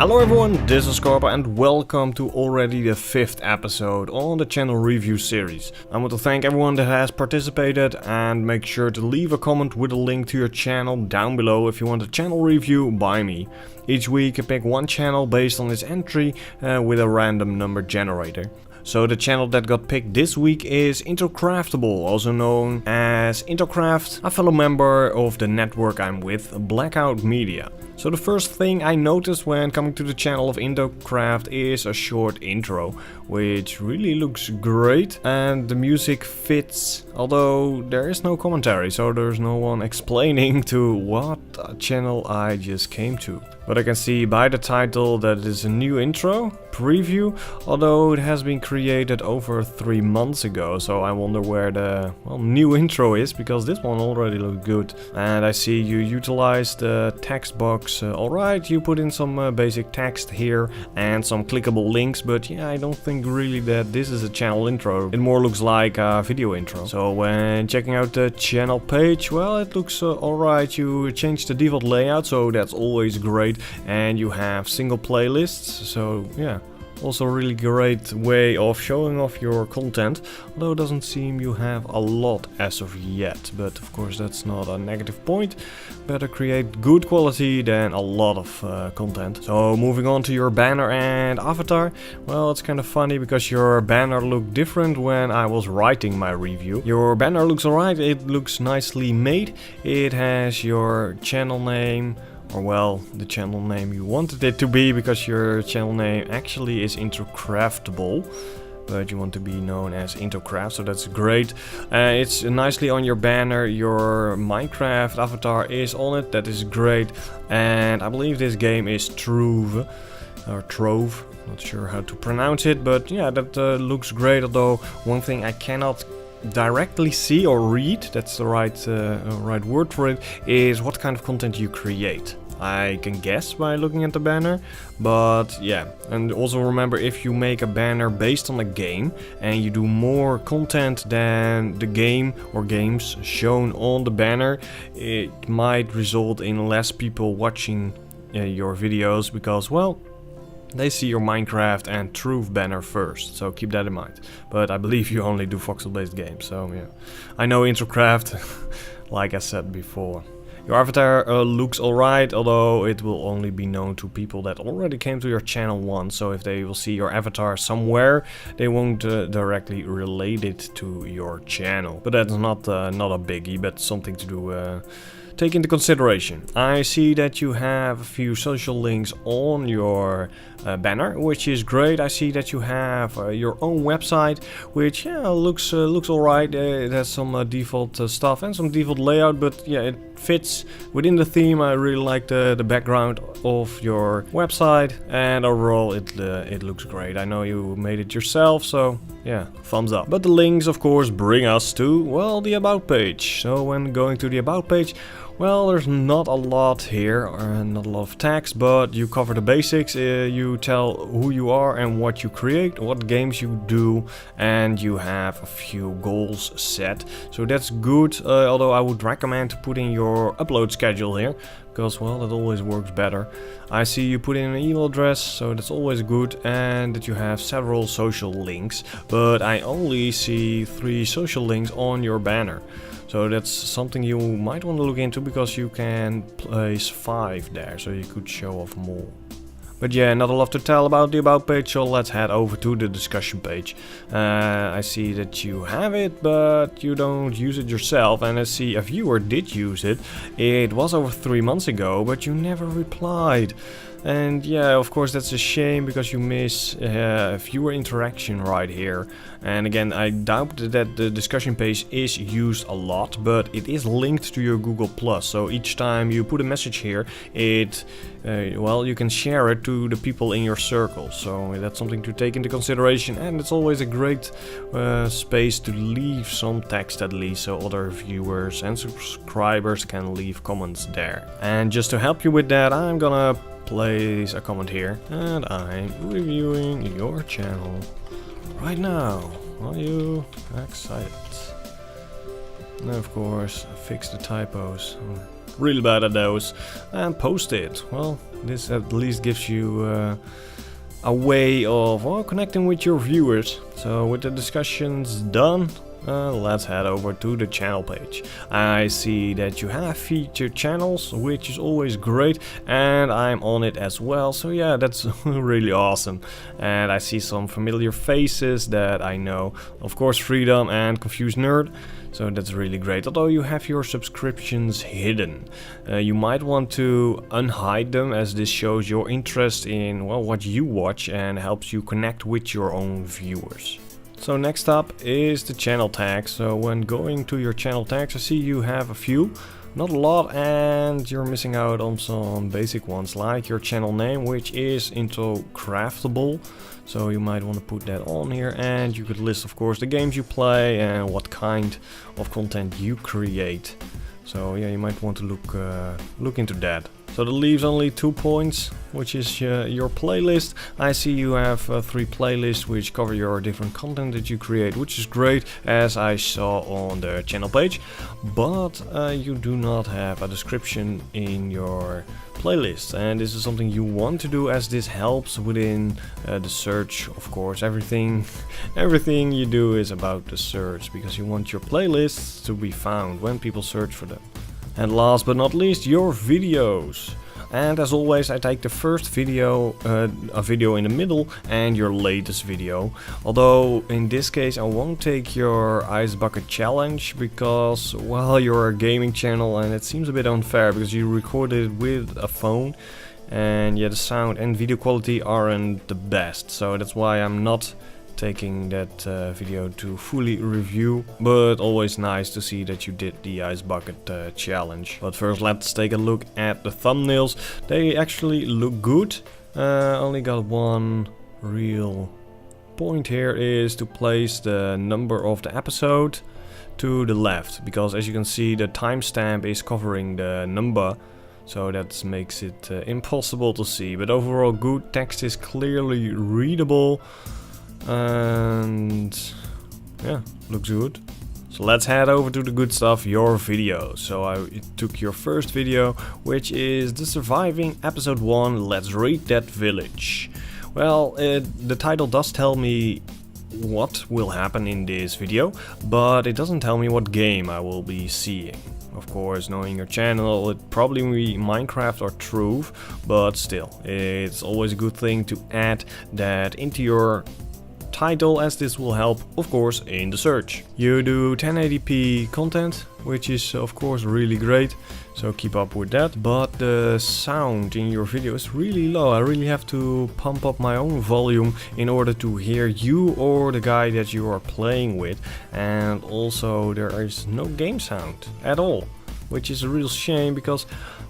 Hello everyone, this is Korpah and welcome to already the 5th episode on the channel review series. I want to thank everyone that has participated and make sure to leave a comment with a link to your channel down below if you want a channel review by me. Each week I pick one channel based on its entry with a random number generator. So the channel that got picked this week is Intercraftable, also known as Intercraft, a fellow member of the network I'm with, Blackout Media. So the first thing I noticed when coming to the channel of Intercraft is a short intro, which really looks great and the music fits, although there is no commentary, so there's no one explaining to what channel I just came to. But I can see by the title that it is a new intro, preview, although it has been created over 3 months ago, so I wonder where the new intro is, because this one already looked good. And I see you utilized the text box, alright, you put in some basic text here and some clickable links, but yeah, I don't think really that this is a channel intro. It more looks like a video intro. So when checking out the channel page, well, it looks alright. You changed the default layout, so that's always great, and you have single playlists, so yeah. Also a really great way of showing off your content, although it doesn't seem you have a lot as of yet, but of course that's not a negative point. Better create good quality than a lot of content. So moving on to your banner and avatar, well, it's kind of funny because your banner looked different when I was writing my review. Your banner looks alright, it looks nicely made, it has your channel name, or well, the channel name you wanted it to be, because your channel name actually is Intercraftable, but you want to be known as Intercraft, so that's great. It's nicely on your banner, your Minecraft avatar is on it, that is great. And I believe this game is Trove, or Trove, not sure how to pronounce it, but yeah, that looks great, although one thing I cannot directly see or read, that's the right word for it, is what kind of content you create. I can guess by looking at the banner, but yeah. And also remember, if you make a banner based on a game and you do more content than the game or games shown on the banner, it might result in less people watching your videos, because, well, they see your Minecraft and Truth banner first, so keep that in mind. But I believe you only do voxel-based games, so yeah. I know Intercraft, like I said before. Your avatar looks alright, although it will only be known to people that already came to your channel once, so if they will see your avatar somewhere, they won't directly relate it to your channel. But that's not a biggie, but something to do. Take into consideration. I see that you have a few social links on your banner, which is great. I see that you have your own website, which yeah, looks alright. It has some default stuff and some default layout, but yeah, it fits within the theme. I really like the background of your website, and overall it looks great. I know you made it yourself, so yeah, thumbs up. But the links, of course, bring us to, well, the about page. So when going to the about page, well, there's not a lot here, not a lot of text, but you cover the basics. You tell who you are and what you create, what games you do, and you have a few goals set. So that's good, although I would recommend to put in your upload schedule here, because, well, that always works better. I see you put in an email address, so that's always good, and that you have several social links, but I only see 3 social links on your banner. So that's something you might want to look into, because you can place 5 there, so you could show off more. But yeah, not a lot to tell about the about page, so let's head over to the discussion page. I see that you have it, but you don't use it yourself, and I see a viewer did use it. It was over 3 months ago, but you never replied. And yeah, of course that's a shame, because you miss viewer interaction right here. And again, I doubt that the discussion page is used a lot, but it is linked to your Google+. So each time you put a message here, well, you can share it to the people in your circle. So that's something to take into consideration, and it's always a great space to leave some text at least, so other viewers and subscribers can leave comments there. And just to help you with that, I'm gonna place a comment here, and I'm reviewing your channel right now. Are you excited? And of course, fix the typos. really bad at those, and post it. Well, this at least gives you a way of connecting with your viewers. So with the discussions done, let's head over to the channel page. I see that you have featured channels, which is always great, and I'm on it as well, so yeah, that's really awesome. And I see some familiar faces that I know, of course Freedom and Confused Nerd, so that's really great. Although you have your subscriptions hidden, you might want to unhide them, as this shows your interest in, well, what you watch and helps you connect with your own viewers. So next up is the channel tags. So when going to your channel tags, I see you have a few, not a lot, and you're missing out on some basic ones like your channel name, which is into craftable. So you might want to put that on here, and you could list of course the games you play and what kind of content you create. So yeah, you might want to look into that. So that leaves only 2 points, which is your playlist. I see you have 3 playlists which cover your different content that you create, which is great, as I saw on the channel page. But you do not have a description in your playlist, and this is something you want to do, as this helps within the search. Of course, everything you do is about the search, because you want your playlists to be found when people search for them. And last but not least, your videos. And as always, I take the first video, a video in the middle, and your latest video. Although in this case I won't take your ice bucket challenge, because, well, you're a gaming channel and it seems a bit unfair, because you recorded with a phone, and yeah, the sound and video quality aren't the best. So that's why I'm not taking that video to fully review, but always nice to see that you did the ice bucket challenge. But first, let's take a look at the thumbnails. They actually look good. Only got one real point here, is to place the number of the episode to the left, because as you can see, the timestamp is covering the number, so that makes it impossible to see. But overall good, text is clearly readable, and yeah, looks good. So let's head over to the good stuff, your video. So I took your first video, which is the surviving episode 1, Let's Raid That Village. Well, the title does tell me what will happen in this video, but it doesn't tell me what game I will be seeing. Of course, knowing your channel, it probably will be Minecraft or Truth, but still, it's always a good thing to add that into your title, as this will help, of course, in the search. You do 1080p content, which is of course really great, so keep up with that. But the sound in your video is really low. I really have to pump up my own volume in order to hear you or the guy that you are playing with. And also there is no game sound at all, which is a real shame, because,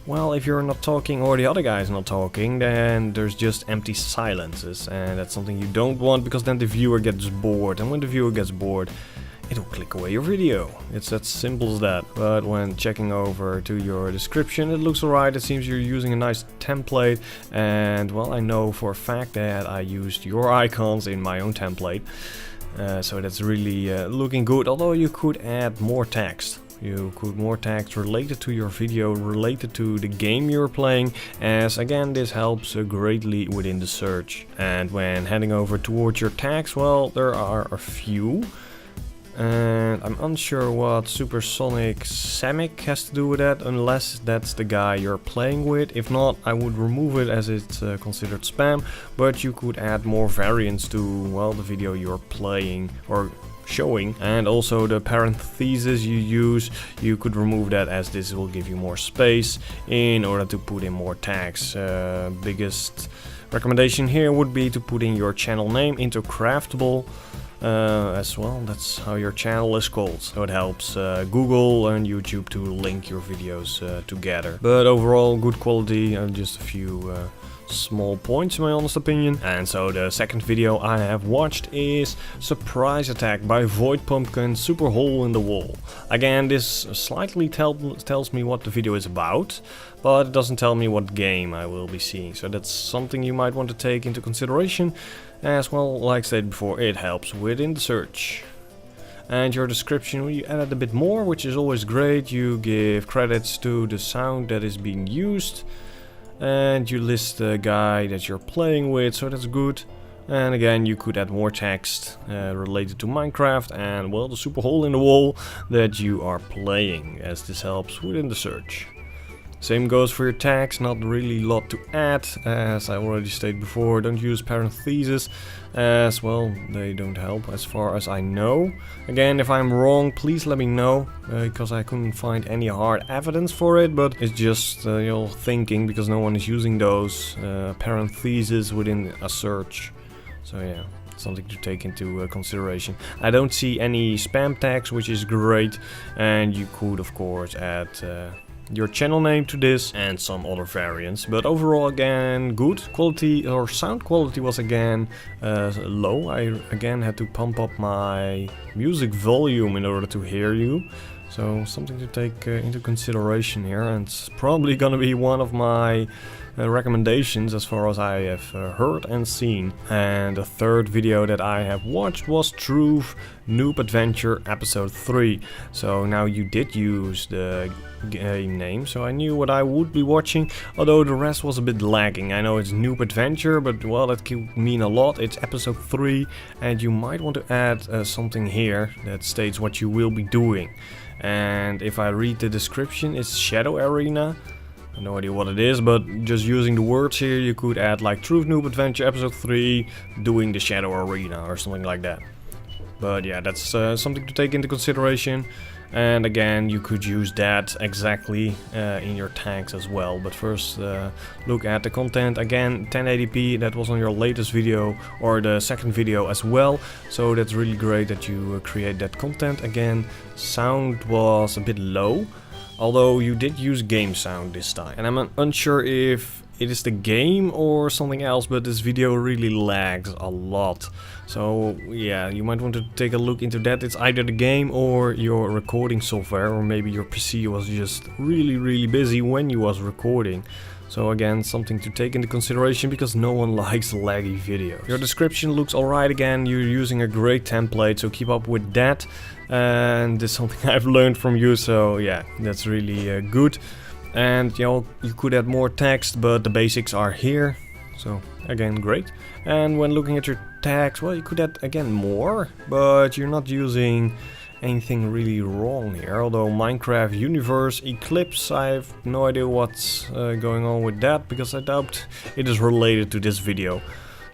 well, if you're not talking or the other guy is not talking, then there's just empty silences, and that's something you don't want, because then the viewer gets bored, and when the viewer gets bored, it'll click away your video. It's as simple as that. But when checking over to your description, it looks alright. It seems you're using a nice template, and, well, I know for a fact that I used your icons in my own template, so that's really looking good. Although you could add more text. You could more tags related to your video, related to the game you're playing, as again this helps greatly within the search. And when heading over towards your tags, well, there are a few. And I'm unsure what Supersonic Samic has to do with that, unless that's the guy you're playing with. If not, I would remove it, as it's considered spam. But you could add more variants to, well, the video you're playing or showing, and also the parentheses you use, you could remove that, as this will give you more space in order to put in more tags. Biggest recommendation here would be to put in your channel name into craftable as well. That's how your channel is called, so it helps Google and YouTube to link your videos together. But overall good quality, just a few small points in my honest opinion. And so the second video I have watched is Surprise Attack by Void Pumpkin Super Hole in the Wall. Again, this slightly tells me what the video is about, but it doesn't tell me what game I will be seeing, so that's something you might want to take into consideration, as well, like I said before, it helps within the search. And your description, you added a bit more, which is always great. You give credits to the sound that is being used, and you list the guy that you're playing with, so that's good. And again, you could add more text related to Minecraft and, well, the super hole in the wall that you are playing, as this helps within the search. Same goes for your tags, not really a lot to add, as I already stated before. Don't use parentheses, as well, they don't help as far as I know. Again, if I'm wrong, please let me know, because I couldn't find any hard evidence for it, but it's just thinking, because no one is using those parentheses within a search. So yeah, something to take into consideration. I don't see any spam tags, which is great, and you could of course add your channel name to this and some other variants, but overall again good quality, or sound quality was again low. I again had to pump up my music volume in order to hear you, so something to take into consideration here, and it's probably gonna be one of my recommendations as far as I have heard and seen. And the third video that I have watched was Truth Noob Adventure episode 3. So now you did use the game name, so I knew what I would be watching, although the rest was a bit lagging. I know it's Noob Adventure, but well, that could mean a lot. It's episode 3, and you might want to add something here that states what you will be doing. And if I read the description, it's Shadow Arena. I have no idea what it is, but just using the words here, you could add like Truth Noob Adventure episode 3 doing the Shadow Arena or something like that. But yeah, that's something to take into consideration. And again, you could use that exactly in your tags as well. But first look at the content. Again, 1080p, that was on your latest video or the second video as well. So that's really great that you create that content. Again, sound was a bit low, although you did use game sound this time. And I'm unsure if it is the game or something else, but this video really lags a lot. So yeah, you might want to take a look into that. It's either the game or your recording software, or maybe your PC was just really busy when you was recording. So again, something to take into consideration, because no one likes laggy videos. Your description looks alright again, you're using a great template, so keep up with that. And this is something I've learned from you, so yeah, that's really good. And you know, you could add more text, but the basics are here. So again, great. And when looking at your tags, well, you could add again more, but you're not using anything really wrong here. Although Minecraft Universe Eclipse, I have no idea what's going on with that, because I doubt it is related to this video.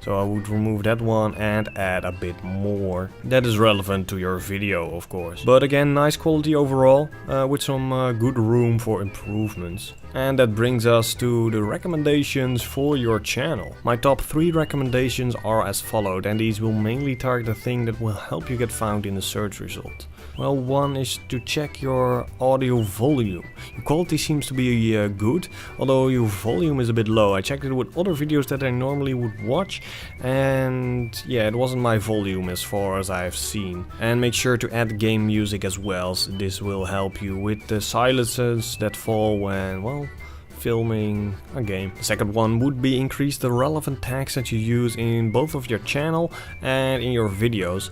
So I would remove that one and add a bit more that is relevant to your video, of course. But again, nice quality overall, with some good room for improvements. And that brings us to the recommendations for your channel. My top 3 recommendations are as followed, and these will mainly target the thing that will help you get found in the search result. Well, one is to check your audio volume. Your quality seems to be good, although your volume is a bit low. I checked it with other videos that I normally would watch, and yeah, it wasn't my volume as far as I've seen. And make sure to add game music as well, so this will help you with the silences that fall when, well, filming a game. The second one would be increase the relevant tags that you use in both of your channel and in your videos.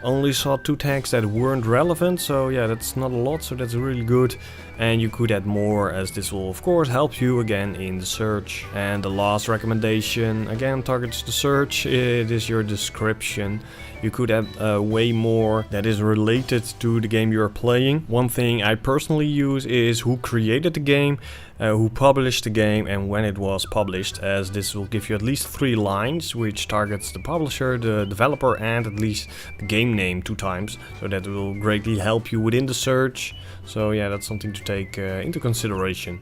Only saw 2 tags that weren't relevant, so yeah, that's not a lot, so that's really good. And you could add more, as this will of course help you again in the search. And the last recommendation again targets the search. It is your description. You could add way more that is related to the game you're playing. One thing I personally use is who created the game, who published the game, and when it was published, as this will give you at least 3 lines, which targets the publisher, the developer, and at least the game name 2 times. So that will greatly help you within the search. So yeah, that's something to take into consideration.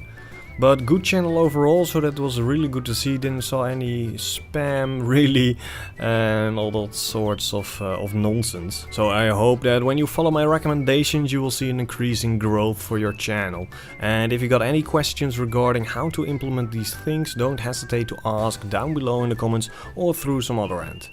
But good channel overall, so that was really good to see. Didn't saw any spam really, and all that sorts of nonsense. So I hope that when you follow my recommendations, you will see an increasing growth for your channel. And if you got any questions regarding how to implement these things, don't hesitate to ask down below in the comments or through some other end.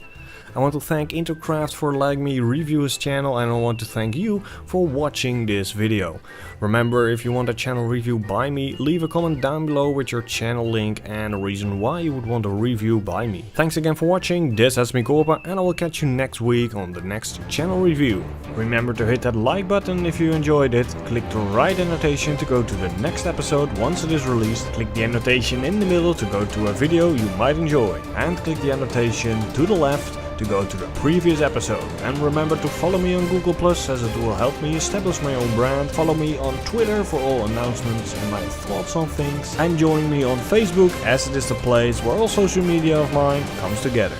I want to thank Intercraft for letting me review his channel, and I want to thank you for watching this video. Remember, if you want a channel review by me, leave a comment down below with your channel link and a reason why you would want a review by me. Thanks again for watching, this has been Korpah, and I will catch you next week on the next channel review. Remember to hit that like button if you enjoyed it, click the right annotation to go to the next episode once it is released, click the annotation in the middle to go to a video you might enjoy, and click the annotation to the left to go to the previous episode. And remember to follow me on Google+, as it will help me establish my own brand. Follow me on Twitter for all announcements and my thoughts on things, and join me on Facebook, as it is the place where all social media of mine comes together.